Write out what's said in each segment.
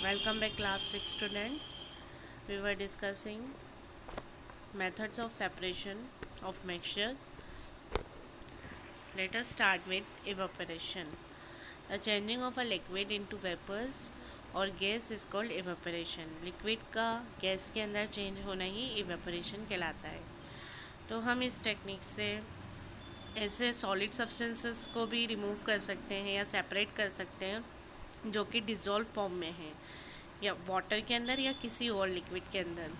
Welcome back class 6 students. We were discussing methods of separation of mixture. Let us start with evaporation. The changing of a liquid into vapors और gas is called evaporation. Liquid का gas के अंदर change होना ही evaporation कहलाता है. तो हम इस टेक्निक से ऐसे सॉलिड सब्सटेंसेस को भी रिमूव कर सकते हैं या सेपरेट कर सकते हैं जो कि डिज़ोल्व फॉर्म में हैं या वाटर के अंदर या किसी और लिक्विड के अंदर.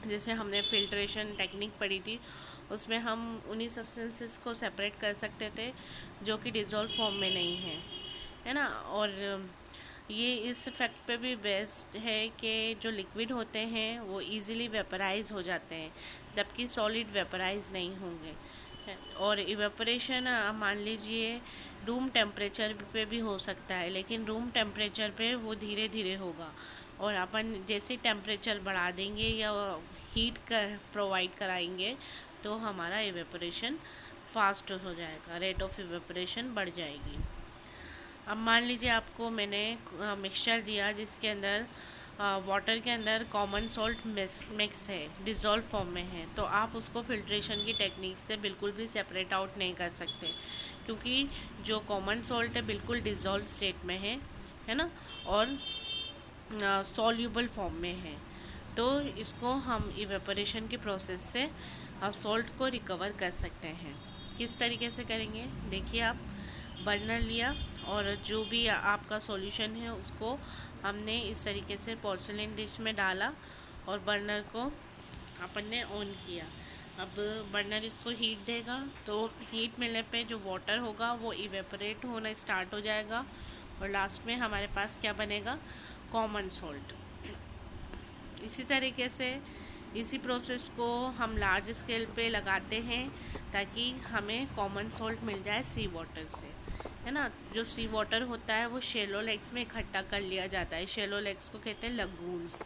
जैसे हमने फिल्ट्रेशन टेक्निक पढ़ी थी, उसमें हम उन्हीं सब्सटेंसेस को सेपरेट कर सकते थे जो कि डिज़ोल्व फॉर्म में नहीं है ना. और ये इस फैक्ट पे भी बेस्ट है कि जो लिक्विड होते हैं वो इजीली वेपराइज हो जाते हैं जबकि सॉलिड वेपराइज नहीं होंगे. और इवेपोरेशन मान लीजिए रूम टेम्परेचर पे भी हो सकता है, लेकिन रूम टेम्परेचर पे वो धीरे धीरे होगा और अपन जैसे टेम्परेचर बढ़ा देंगे या हीट कर प्रोवाइड कराएंगे तो हमारा इवेपोरेशन फास्ट हो जाएगा, रेट ऑफ इवेपोरेशन बढ़ जाएगी. अब मान लीजिए आपको मैंने मिक्सचर दिया जिसके अंदर वाटर के अंदर कॉमन सॉल्ट मिक्स है, डिज़ोल्व फॉर्म में है, तो आप उसको फिल्ट्रेशन की टेक्निक से बिल्कुल भी सेपरेट आउट नहीं कर सकते क्योंकि जो कॉमन सॉल्ट है बिल्कुल डिज़ोल्व स्टेट में है ना, और सॉल्यूबल फॉर्म में है. तो इसको हम इवेपोरेशन के प्रोसेस से सॉल्ट को रिकवर कर सकते हैं. किस तरीके से करेंगे देखिए. आप बर्नर लिया और जो भी आपका सॉल्यूशन है उसको हमने इस तरीके से पोर्सिलेन डिश में डाला और बर्नर को अपन ने ऑन किया. अब बर्नर इसको हीट देगा तो हीट मिलने पे जो वाटर होगा वो इवेपोरेट होना स्टार्ट हो जाएगा और लास्ट में हमारे पास क्या बनेगा, कॉमन सॉल्ट. इसी तरीके से इसी प्रोसेस को हम लार्ज स्केल पे लगाते हैं ताकि हमें कॉमन सॉल्ट मिल जाए सी वाटर से, है ना. जो सी वाटर होता है वो शेलो लेक्स में इकट्ठा कर लिया जाता है. शेलो लेक्स को कहते हैं लगून्स.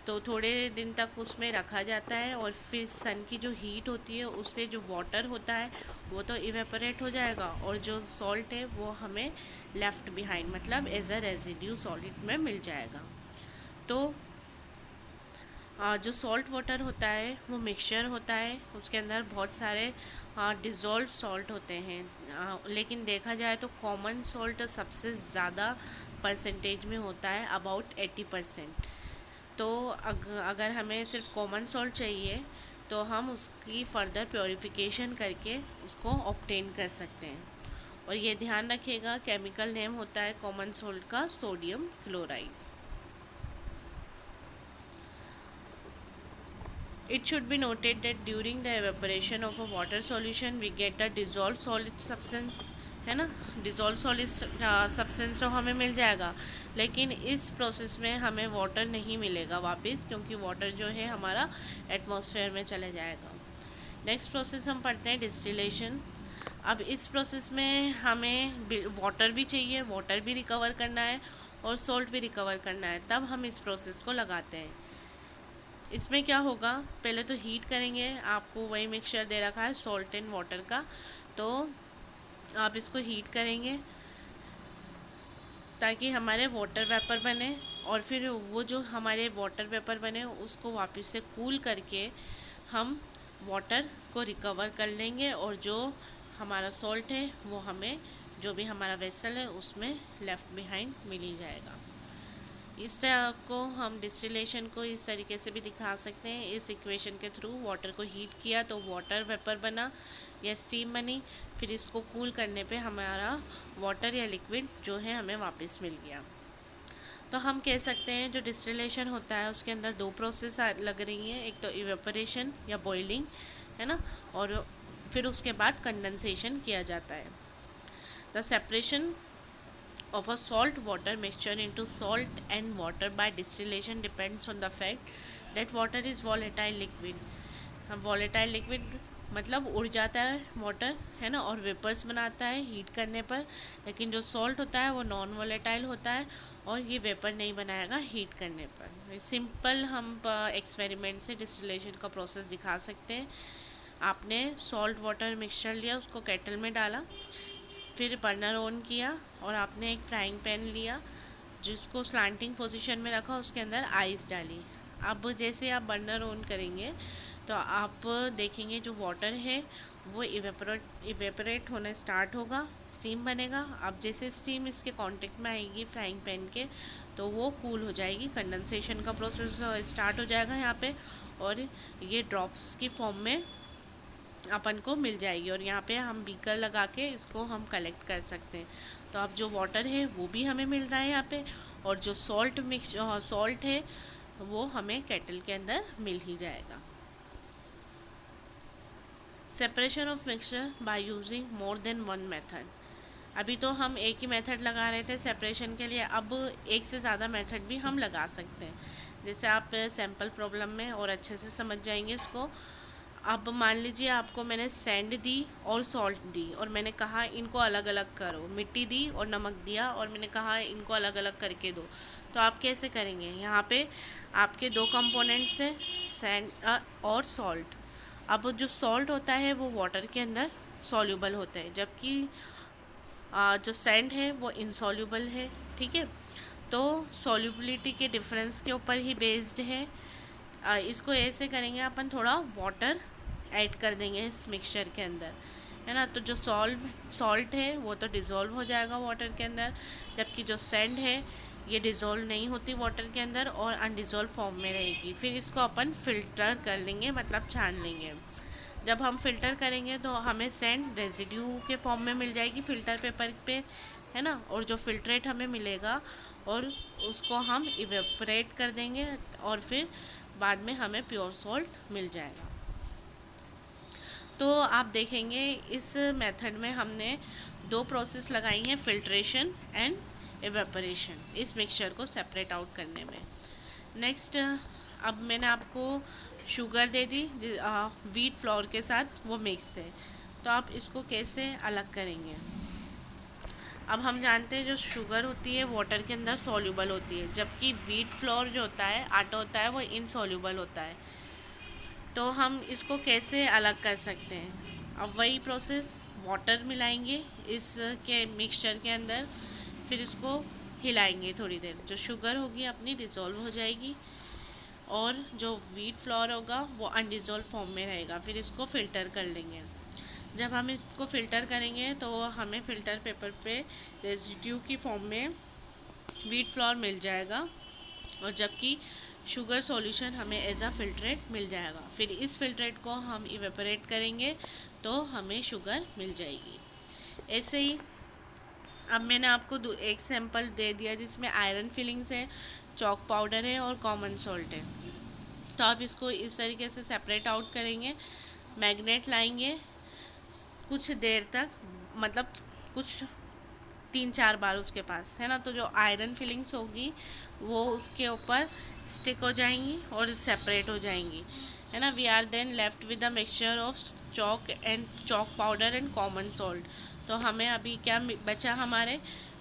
तो थोड़े दिन तक उसमें रखा जाता है और फिर सन की जो हीट होती है उससे जो वाटर होता है वो तो इवेपोरेट हो जाएगा और जो सॉल्ट है वो हमें लेफ्ट बिहाइंड मतलब एज अ रेजिड्यू सॉलिड में मिल जाएगा. तो जो सॉल्ट वाटर होता है वो मिक्सचर होता है, उसके अंदर बहुत सारे डिज़ोल्व सॉल्ट होते हैं. लेकिन देखा जाए तो कॉमन सॉल्ट सबसे ज़्यादा परसेंटेज में होता है, अबाउट 80%. तो अगर हमें सिर्फ कॉमन सॉल्ट चाहिए तो हम उसकी फ़र्दर प्योरीफिकेशन करके उसको ऑब्टेन कर सकते हैं. और ये ध्यान रखिएगा केमिकल नेम होता है कॉमन सॉल्ट का sodium chloride. It should be noted that during the evaporation of a water solution we get a dissolved solid substance, है ना. डिज़ोल्व सॉलिड सब्सटेंस तो हमें मिल जाएगा लेकिन इस प्रोसेस में हमें वाटर नहीं मिलेगा वापस क्योंकि वाटर जो है हमारा एटमॉस्फेयर में चले जाएगा. नेक्स्ट प्रोसेस हम पढ़ते हैं डिस्टिलेशन. अब इस प्रोसेस में हमें वाटर भी चाहिए, वाटर भी रिकवर करना है और सॉल्ट भी रिकवर करना है, तब हम इस प्रोसेस को लगाते हैं. इसमें क्या होगा, पहले तो हीट करेंगे. आपको वही मिक्सचर दे रखा है सॉल्ट एंड वाटर का, तो आप इसको हीट करेंगे ताकि हमारे वाटर वेपर बने और फिर वो जो हमारे वाटर वेपर बने उसको वापस से कूल करके हम वाटर को रिकवर कर लेंगे और जो हमारा सॉल्ट है वो हमें जो भी हमारा वेसल है उसमें लेफ़्ट बिहाइंड मिल ही जाएगा. इस तरह को हम डिस्टिलेशन को इस तरीके से भी दिखा सकते हैं. इस इक्वेशन के थ्रू वाटर को हीट किया तो वाटर वेपर बना या स्टीम बनी, फिर इसको कूल करने पे हमारा वाटर या लिक्विड जो है हमें वापस मिल गया. तो हम कह सकते हैं जो डिस्टिलेशन होता है उसके अंदर दो प्रोसेस लग रही हैं. एक तो इवेपोरेशन या बॉइलिंग, है ना, और फिर उसके बाद कंडेंसेशन किया जाता है. The separation of a salt water mixture into salt and water by distillation depends on the fact that water is volatile liquid. हम volatile liquid मतलब उड़ जाता है वाटर, है ना, और वेपर्स बनाता है हीट करने पर. लेकिन जो सॉल्ट होता है वो नॉन वोलेटाइल होता है और ये वेपर नहीं बनाएगा हीट करने पर. सिंपल हम एक्सपेरिमेंट से डिस्टिलेशन का प्रोसेस दिखा सकते हैं. आपने सॉल्ट वाटर मिक्सचर लिया, उसको केटल में डाला, फिर बर्नर ऑन किया और आपने एक फ्राइंग पैन लिया जिसको स्लांटिंग पोजीशन में रखा उसके अंदर आइस डाली। अब जैसे आप बर्नर ऑन करेंगे तो आप देखेंगे जो वाटर है वो इवेपोरेट होना स्टार्ट होगा, स्टीम बनेगा। अब जैसे स्टीम इसके कांटेक्ट में आएगी फ्राइंग पैन के तो वो कूल हो जाएगी, कंडेंसेशन का प्रोसेस स्टार्ट हो जाएगा यहाँ पे, और ये ड्रॉप्स की फॉर्म में अपन को मिल जाएगी। और यहाँ पे हम बीकर लगा के इसको हम कलेक्ट कर सकते हैं। तो अब जो वाटर है वो भी हमें मिल रहा है यहाँ पे, और जो सॉल्ट है वो हमें केटल के अंदर मिल ही जाएगा। Separation of mixture by using more than one method. अभी तो हम एक ही मेथड लगा रहे थे सेपरेशन के लिए, अब एक से ज़्यादा मेथड भी हम लगा सकते हैं। जैसे आप सैम्पल प्रॉब्लम में और अच्छे से समझ जाएंगे इसको। अब मान लीजिए आपको मैंने सैंड दी और सॉल्ट दी और मैंने कहा इनको अलग अलग करो, मिट्टी दी और नमक दिया और मैंने कहा इनको अलग अलग करके दो। तो आप कैसे करेंगे? यहाँ पे आपके दो कंपोनेंट्स हैं, सैंड और सॉल्ट। अब जो सॉल्ट होता है वो वाटर के अंदर सॉल्यूबल होता है, जबकि जो सैंड है वो इनसॉल्यूबल है। ठीक है, तो सॉल्युबिलिटी के डिफरेंस के ऊपर ही बेस्ड है। इसको ऐसे करेंगे अपन, थोड़ा वाटर ऐड कर देंगे इस मिक्सचर के अंदर, है ना। तो जो सॉल्ट है वो तो डिज़ोल्व हो जाएगा वाटर के अंदर, जबकि जो सैंड है ये डिज़ोल्व नहीं होती वाटर के अंदर और अनडिज़ोल्व फॉर्म में रहेगी। फिर इसको अपन फ़िल्टर कर लेंगे, मतलब छान लेंगे। जब हम फ़िल्टर करेंगे तो हमें सैंड रेजिड्यू के फॉर्म में मिल जाएगी फ़िल्टर पेपर पे, है ना। और जो फ़िल्ट्रेट हमें मिलेगा और उसको हम इवेपोरेट कर देंगे और फिर बाद में हमें प्योर सॉल्ट मिल जाएगा। तो आप देखेंगे इस मेथड में हमने दो प्रोसेस लगाई हैं, फ़िल्ट्रेशन एंड इवेपोरेशन, इस मिक्सचर को सेपरेट आउट करने में। नेक्स्ट, अब मैंने आपको शुगर दे दी व्हीट फ्लोर के साथ, वो मिक्स है। तो आप इसको कैसे अलग करेंगे? अब हम जानते हैं जो शुगर होती है वाटर के अंदर सॉल्यूबल होती है, जबकि व्हीट फ्लोर जो होता है, आटा होता है, वो इनसॉल्यूबल होता है। तो हम इसको कैसे अलग कर सकते हैं? अब वही प्रोसेस, वाटर मिलाएंगे इसके मिक्सचर के अंदर, फिर इसको हिलाएंगे थोड़ी देर, जो शुगर होगी अपनी डिज़ोल्व हो जाएगी और जो व्हीट फ्लोर होगा वो अनडिज़ोल्व फॉर्म में रहेगा। फिर इसको फ़िल्टर कर लेंगे। जब हम इसको फ़िल्टर करेंगे तो हमें फ़िल्टर पेपर पे रेजिड्यू की फॉर्म में व्हीट फ्लोर मिल जाएगा, और जबकि शुगर सॉल्यूशन हमें एज अ फ़िल्ट्रेट मिल जाएगा। फिर इस फ़िल्ट्रेट को हम इवेपोरेट करेंगे तो हमें शुगर मिल जाएगी। ऐसे ही अब मैंने आपको एक सैंपल दे दिया जिसमें आयरन फिलिंग्स है, चॉक पाउडर है और कॉमन सॉल्ट है। तो आप इसको इस तरीके से सेपरेट आउट करेंगे। मैग्नेट लाएंगे, कुछ देर तक, मतलब कुछ 3-4 बार उसके पास, है ना। तो जो आयरन फिलिंग्स होगी वो उसके ऊपर स्टिक हो जाएंगी और सेपरेट हो जाएंगी, है ना। We are then left with the mixture of chalk powder and common salt. तो हमें अभी क्या बचा? हमारे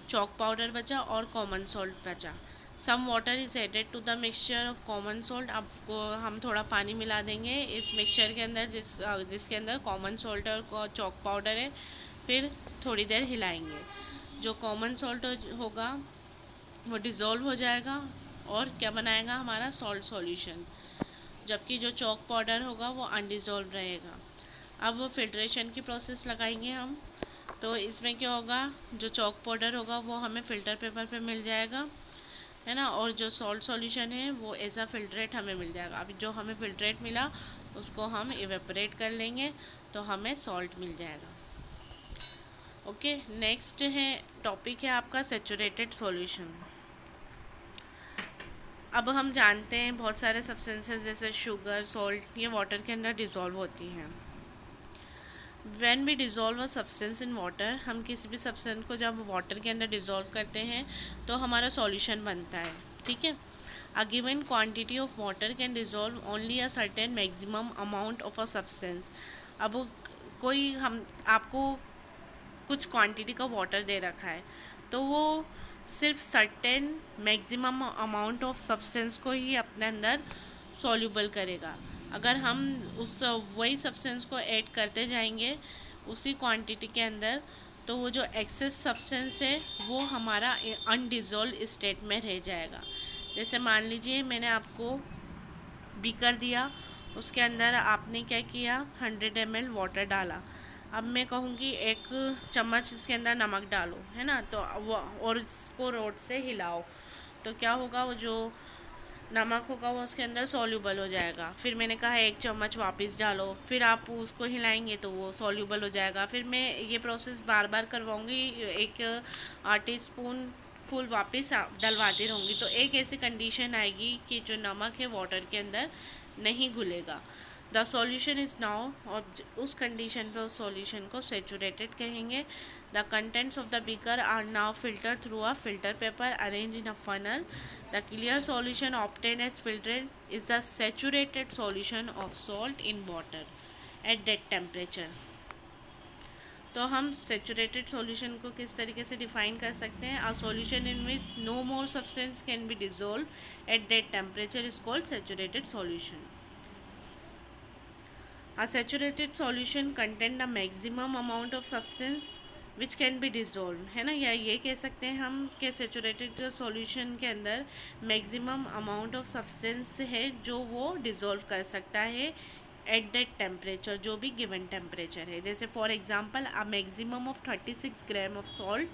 चॉक पाउडर बचा और कॉमन सॉल्ट बचा। Some water is added to the mixture of common salt. आपको हम थोड़ा पानी मिला देंगे इस मिक्सचर के अंदर जिसके अंदर कॉमन सॉल्ट और चॉक पाउडर है। फिर थोड़ी देर हिलाएंगे। जो कॉमन सॉल्ट होगा वो डिज़ोल्व हो जाएगा और क्या बनाएगा? हमारा सॉल्ट सॉल्यूशन। जबकि जो चॉक पाउडर होगा वो अनडिज़ोल्व रहेगा। अब फिल्ट्रेशन की प्रोसेस लगाएंगे हम। तो इसमें क्या होगा? जो चॉक पाउडर होगा वो हमें फ़िल्टर पेपर पे मिल जाएगा, है ना। और जो सॉल्ट सॉल्यूशन है वो एज अ फ़िल्ट्रेट हमें मिल जाएगा। अभी जो हमें फ़िल्ट्रेट मिला उसको हम इवेपोरेट कर लेंगे तो हमें सॉल्ट मिल जाएगा। ओके, नेक्स्ट है टॉपिक है आपका सैचुरेटेड सॉल्यूशन। अब हम जानते हैं बहुत सारे सब्सटेंसेस जैसे शुगर, सॉल्ट, ये वाटर के अंदर डिज़ोल्व होती हैं। When we dissolve a substance in water, हम किसी भी सब्सटेंस को जब वाटर के अंदर डिज़ोल्व करते हैं तो हमारा सॉल्यूशन बनता है। ठीक है, a given quantity of water can dissolve only a certain maximum amount of a substance. अब कोई हम आपको कुछ क्वांटिटी का वाटर दे रखा है तो वो सिर्फ certain maximum amount of substance को ही अपने अंदर सॉल्यूबल करेगा। अगर हम उस वही सब्सटेंस को ऐड करते जाएंगे उसी क्वांटिटी के अंदर, तो वो जो एक्सेस सब्सटेंस है वो हमारा अनडिजोल्व स्टेट में रह जाएगा। जैसे मान लीजिए मैंने आपको बीकर दिया, उसके अंदर आपने क्या किया, 100 ml वाटर डाला। अब मैं कहूँगी 1 चम्मच इसके अंदर नमक डालो, है ना, तो वो और इसको रोड से हिलाओ, तो क्या होगा, वो जो नमक होगा वो उसके अंदर सॉल्यूबल हो जाएगा। फिर मैंने कहा 1 चम्मच वापस डालो, फिर आप उसको हिलाएंगे तो वो सॉल्यूबल हो जाएगा। फिर मैं ये प्रोसेस बार बार करवाऊँगी, 1 टीस्पून फुल वापस डलवाती रहूँगी, तो एक ऐसी कंडीशन आएगी कि जो नमक है वाटर के अंदर नहीं घुलेगा। द सॉल्यूशन इज़ नाउ, और उस कंडीशन पे उस सॉल्यूशन को सेचूरेटेड कहेंगे। The contents of the beaker are now filter through a filter paper arrange in a funnel. The clear solution obtained as filtered is the saturated solution of salt in water at that temperature। तो हम saturated solution को किस तरीके से define कर सकते हैं, a solution in which no more substance can be dissolve at that temperature is called saturated solution. A saturated solution contain the maximum amount of substance which can be dissolved, है ना, या ये कह सकते हैं हम कि सेचूरेटेड सॉल्यूशन के अंदर मैक्सिमम अमाउंट ऑफ सब्सटेंस है जो वो डिज़ोल्व कर सकता है एट दैट टेम्परेचर, जो भी गिवन टेम्परेचर है। जैसे for example a maximum of 36 gram of salt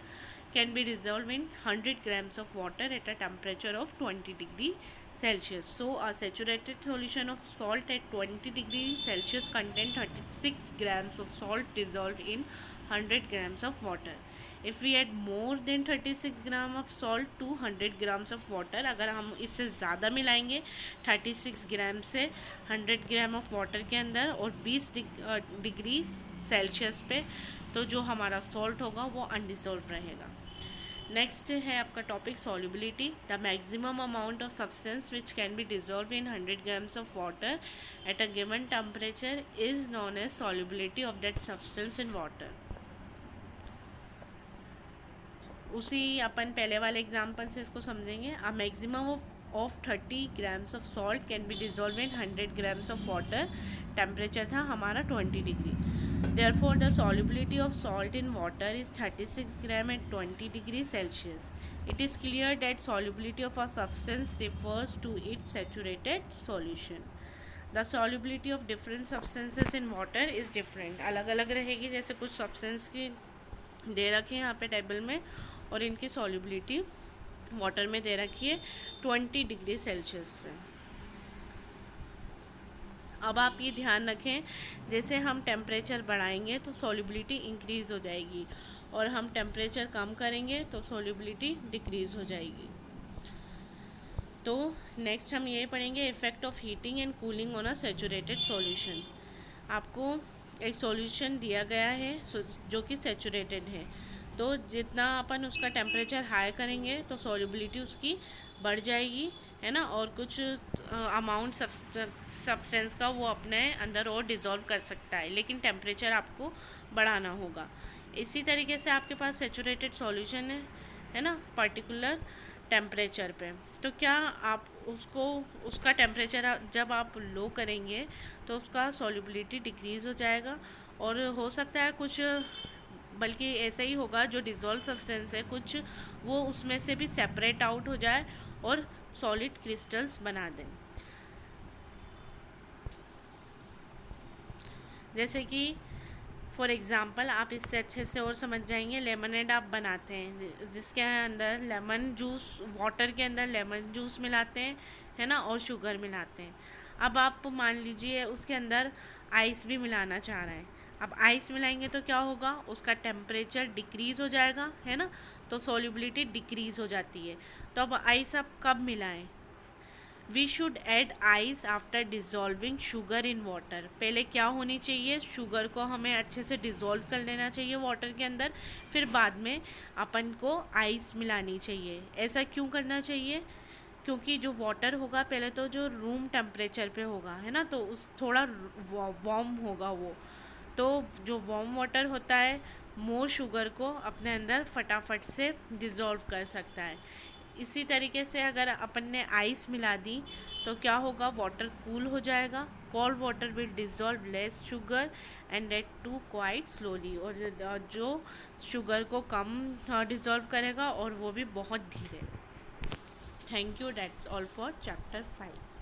can be dissolved in 100 grams of water at a temperature of 20 degree Celsius. So a saturated solution of salt at 20 degree Celsius contain 36 grams of salt dissolved in 100 grams of water. If we add more than 36 gram of salt to 100 grams of water, अगर हम इससे ज़्यादा मिलाएंगे 36 ग्राम से 100 gram of water के अंदर और 20 degree Celsius पे, तो जो हमारा सॉल्ट होगा वो अनडिजोल्व रहेगा। नेक्स्ट है आपका topic solubility. The maximum amount of substance which can be dissolve in 100 grams of water at a given temperature is known as solubility of that substance in water. उसी अपन पहले वाले example से इसको समझेंगे। A maximum of 30 grams of salt can be dissolve in 100 grams of water, temperature था हमारा 20 degree. Therefore, the solubility of salt in water is 36 gram at 20 degrees Celsius. It is clear that solubility of a substance refers to its saturated solution. The solubility of different substances in water is different. अलग अलग रहेगी, जैसे कुछ substance की दे रखी है यहाँ पे टेबल में और इनकी solubility वाटर में दे रखी है 20 डिग्री सेल्सियस पे। अब आप ये ध्यान रखें, जैसे हम टेम्परेचर बढ़ाएंगे तो सॉल्युबिलिटी इंक्रीज़ हो जाएगी और हम टेम्परेचर कम करेंगे तो सॉल्युबिलिटी डिक्रीज़ हो जाएगी। तो नेक्स्ट हम ये पढ़ेंगे effect of heating and cooling on a saturated solution. आपको एक सॉल्यूशन दिया गया है जो कि सेचूरेटेड है, तो जितना अपन उसका टेम्परेचर हाई करेंगे तो सॉल्युबिलिटी उसकी बढ़ जाएगी, है ना, और कुछ अमाउंट सब्सटेंस का वो अपने अंदर और डिज़ोल्व कर सकता है, लेकिन टेम्परेचर आपको बढ़ाना होगा। इसी तरीके से आपके पास सेचूरेटेड सॉल्यूशन है ना, पर्टिकुलर टेम्परेचर पे, तो क्या आप उसका टेम्परेचर जब आप लो करेंगे तो उसका सॉल्युबिलिटी डिक्रीज़ हो जाएगा, और हो सकता है कुछ, बल्कि ऐसा ही होगा, जो डिज़ोल्व सब्सटेंस है कुछ वो उसमें से भी सेपरेट आउट हो जाए और सॉलिड क्रिस्टल्स बना दें। जैसे कि फॉर एग्ज़ाम्पल आप इससे अच्छे से और समझ जाएंगे, लेमनेड आप बनाते हैं जिसके अंदर लेमन जूस, वाटर के अंदर लेमन जूस मिलाते हैं, है ना, और शुगर मिलाते हैं। अब आप मान लीजिए उसके अंदर आइस भी मिलाना चाह रहे हैं। अब आइस मिलाएंगे तो क्या होगा, उसका टेम्परेचर डिक्रीज़ हो जाएगा, है ना, तो सॉल्युबिलिटी डिक्रीज़ हो जाती है। तो अब आइस आप कब मिलाएं, we should add ice after dissolving sugar in water. पहले क्या होनी चाहिए, शुगर को हमें अच्छे से डिज़ोल्व कर लेना चाहिए वाटर के अंदर, फिर बाद में अपन को आइस मिलानी चाहिए। ऐसा क्यों करना चाहिए, क्योंकि जो वाटर होगा पहले तो जो रूम टेम्परेचर पे होगा, है ना, तो उस थोड़ा वार्म होगा वो, तो जो वार्म वाटर होता है मोर शुगर को अपने अंदर फटाफट से डिज़ोल्व कर सकता है। इसी तरीके से अगर अपन ने आइस मिला दी तो क्या होगा, वाटर कूल हो जाएगा, cold water will dissolve less sugar and that too quite slowly, और जो शुगर को कम डिजॉल्व करेगा और वो भी बहुत धीरे। Thank you, that's all for chapter 5।